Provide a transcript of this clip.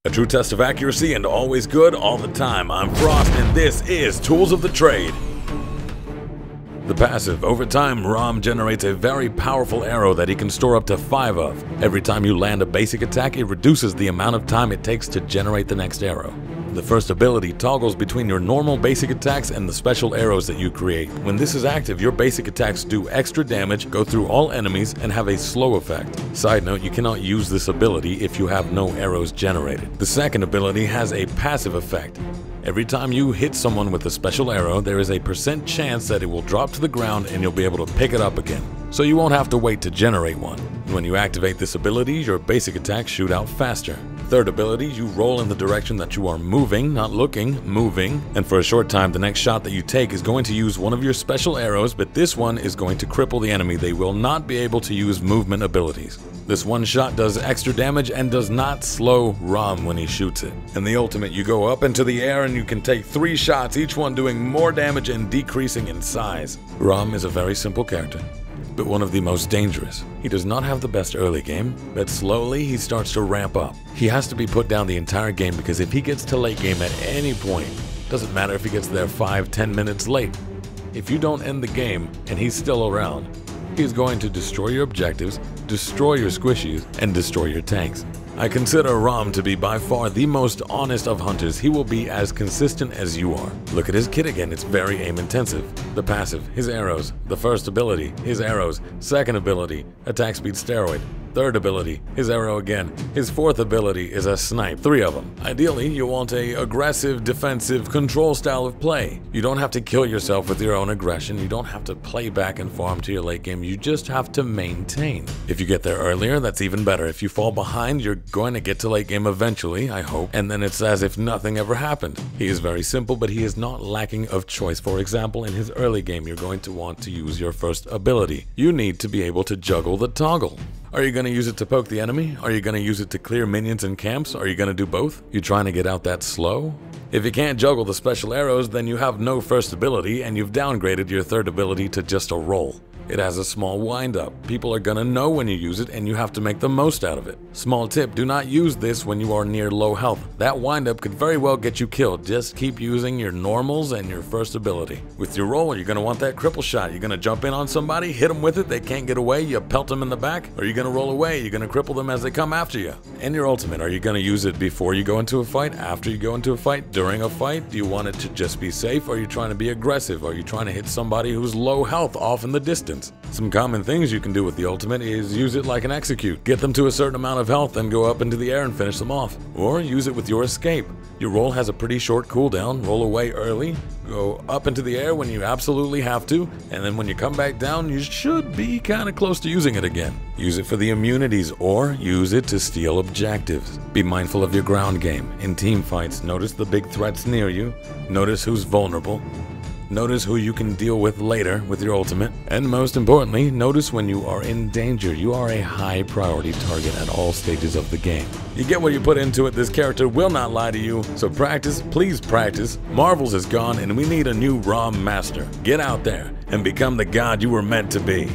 A true test of accuracy and always good all the time. I'm Frost and this is Tools of the Trade. The passive. Over time, Ram generates a very powerful arrow that he can store up to 5 of. Every time you land a basic attack, it reduces the amount of time it takes to generate the next arrow. The first ability toggles between your normal basic attacks and the special arrows that you create. When this is active, your basic attacks do extra damage, go through all enemies, and have a slow effect. Side note, you cannot use this ability if you have no arrows generated. The second ability has a passive effect. Every time you hit someone with a special arrow, there is a % chance that it will drop to the ground and you'll be able to pick it up again. So you won't have to wait to generate one. When you activate this ability, your basic attacks shoot out faster. Third ability, you roll in the direction that you are moving, not looking, moving. And for a short time, the next shot that you take is going to use one of your special arrows, but this one is going to cripple the enemy. They will not be able to use movement abilities. This one shot does extra damage and does not slow Ram when he shoots it. In the ultimate, you go up into the air and you can take 3 shots, each one doing more damage and decreasing in size. Ram is a very simple character, but one of the most dangerous. He does not have the best early game, but slowly he starts to ramp up. He has to be put down the entire game because if he gets to late game at any point, doesn't matter if he gets there 5-10 minutes late. If you don't end the game and he's still around, he's going to destroy your objectives, destroy your squishies, and destroy your tanks. I consider Ram to be by far the most honest of hunters. He will be as consistent as you are. Look at his kit again, it's very aim intensive. The passive, his arrows. The first ability, his arrows. Second ability, attack speed steroid. Third ability, his arrow again. His fourth ability is a snipe, 3 of them. Ideally, you want a aggressive, defensive, control style of play. You don't have to kill yourself with your own aggression. You don't have to play back and farm to your late game. You just have to maintain. If you get there earlier, that's even better. If you fall behind, you're going to get to late game eventually, I hope, and then it's as if nothing ever happened. He is very simple, but he is not lacking of choice. For example, in his early game, you're going to want to use your first ability. You need to be able to juggle the toggle. Are you going to use it to poke the enemy? Are you going to use it to clear minions and camps? Are you going to do both? You trying to get out that slow? If you can't juggle the special arrows, then you have no first ability and you've downgraded your third ability to just a roll. It has a small wind-up. People are gonna know when you use it and you have to make the most out of it. Small tip, do not use this when you are near low health. That wind-up could very well get you killed. Just keep using your normals and your first ability. With your roll, you're gonna want that cripple shot. You're gonna jump in on somebody, hit them with it, they can't get away, you pelt them in the back, or you're gonna roll away, you're gonna cripple them as they come after you. And your ultimate, are you gonna use it before you go into a fight, after you go into a fight, during a fight? Do you want it to just be safe, or are you trying to be aggressive? Are you trying to hit somebody who's low health off in the distance? Some common things you can do with the ultimate is use it like an execute. Get them to a certain amount of health, then go up into the air and finish them off. Or use it with your escape. Your roll has a pretty short cooldown. Roll away early, go up into the air when you absolutely have to, and then when you come back down, you should be kind of close to using it again. Use it for the immunities, or use it to steal objectives. Be mindful of your ground game. In team fights, notice the big threats near you. Notice who's vulnerable. Notice who you can deal with later with your ultimate. And most importantly, notice when you are in danger. You are a high priority target at all stages of the game. You get what you put into it. This character will not lie to you. So practice, please practice. Marvels is gone and we need a new Ram master. Get out there and become the god you were meant to be.